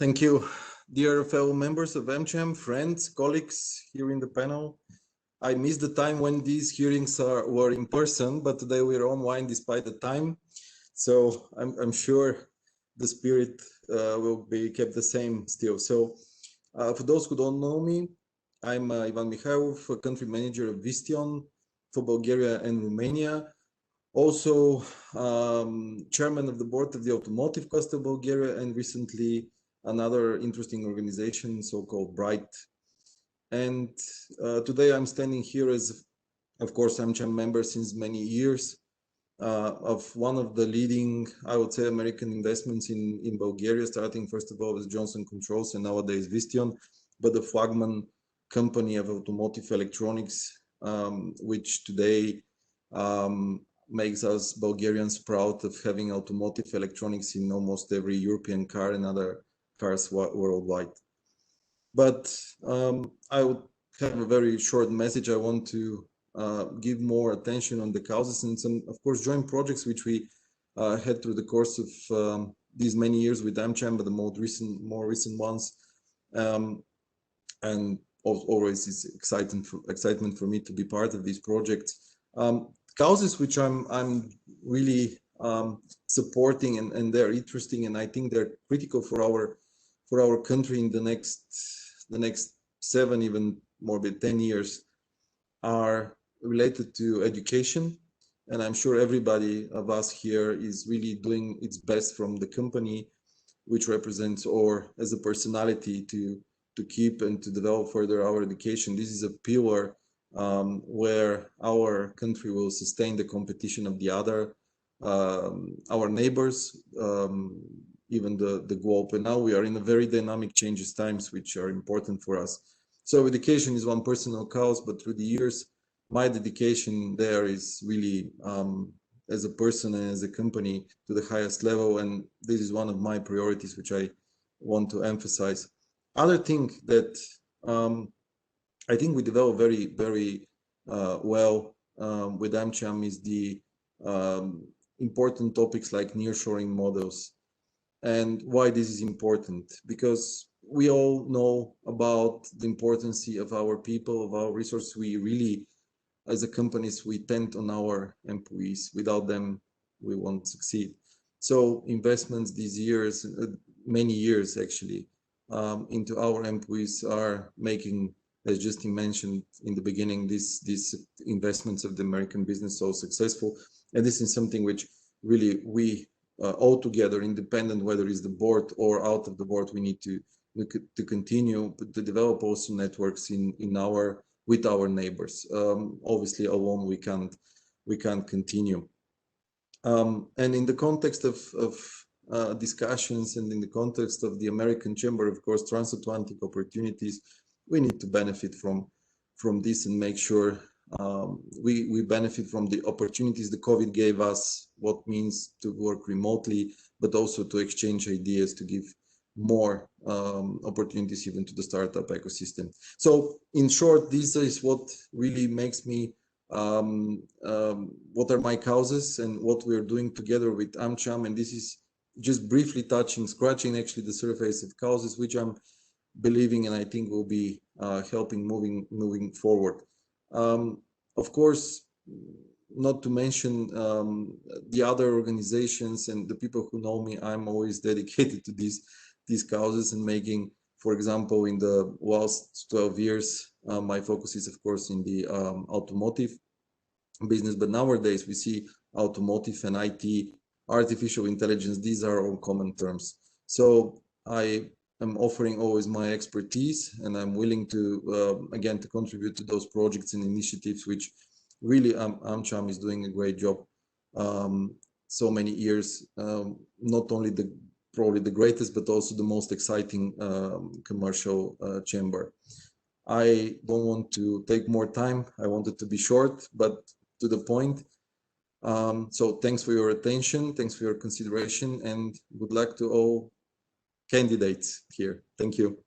Thank you, dear fellow members of AmCham, friends, colleagues here in the panel. I missed the time when these hearings were in person, but today we're online despite the time. So I'm sure the spirit will be kept the same still. So for those who don't know me, I'm Ivan Mihaylov, a country manager of Visteon for Bulgaria and Romania. Also chairman of the board of the Automotive Cluster of Bulgaria, and recently another interesting organization, so-called Bright. And today I'm standing here as, of course, AmCham member since many years of one of the leading, I would say, American investments in Bulgaria, starting first of all with Johnson Controls and nowadays Visteon, but the flagman company of automotive electronics, which today makes us Bulgarians proud of having automotive electronics in almost every European car and other cars worldwide. But I would have a very short message. I want to give more attention on the causes and some, of course, joint projects which we had through the course of these many years with AmCham, but the more recent ones. And always is excitement for me to be part of these projects. Causes which I'm really supporting, and they're interesting, and I think they're critical for our country in the next 7, even more than 10 years, are related to education. And I'm sure everybody of us here is really doing its best from the company which represents, or as a personality, to keep and to develop further our education. This is a pillar where our country will sustain the competition of the other, our neighbors, even the globe. And now we are in a very dynamic changes times, which are important for us. So education is one personal cause, but through the years, my dedication there is really as a person and as a company to the highest level. And this is one of my priorities, which I want to emphasize. Other thing that I think we develop very, very well with AmCham is the important topics like nearshoring models. And why this is important? Because we all know about the importance of our people, of our resources. We really, as a companies, we depend on our employees. Without them, we won't succeed. So investments these years, many years actually, into our employees are making, as Justin mentioned in the beginning, these investments of the American business so successful. And this is something which really we all together, independent whether it's the board or out of the board, we need to continue to develop also networks with our neighbors. Obviously, alone we can't continue. And in the context of discussions and in the context of the American Chamber, of course, transatlantic opportunities, we need to benefit from this and make sure we benefit from the opportunities the COVID gave us, what means to work remotely, but also to exchange ideas, to give more opportunities even to the startup ecosystem. So in short, this is what really makes me, what are my causes and what we're doing together with AmCham. And this is just briefly scratching actually the surface of causes, which I'm believing and I think will be helping moving forward. Of course, not to mention the other organizations and the people who know me, I'm always dedicated to these causes and making, for example, in the last 12 years, my focus is, of course, in the automotive business. But nowadays, we see automotive and IT, artificial intelligence, these are all common terms. So I am offering always my expertise, and I'm willing to, again, to contribute to those projects and initiatives, which really AmCham is doing a great job. So many years, not only probably the greatest, but also the most exciting commercial chamber. I don't want to take more time. I want it to be short, but to the point. So thanks for your attention. Thanks for your consideration, and good luck to all candidates here. Thank you.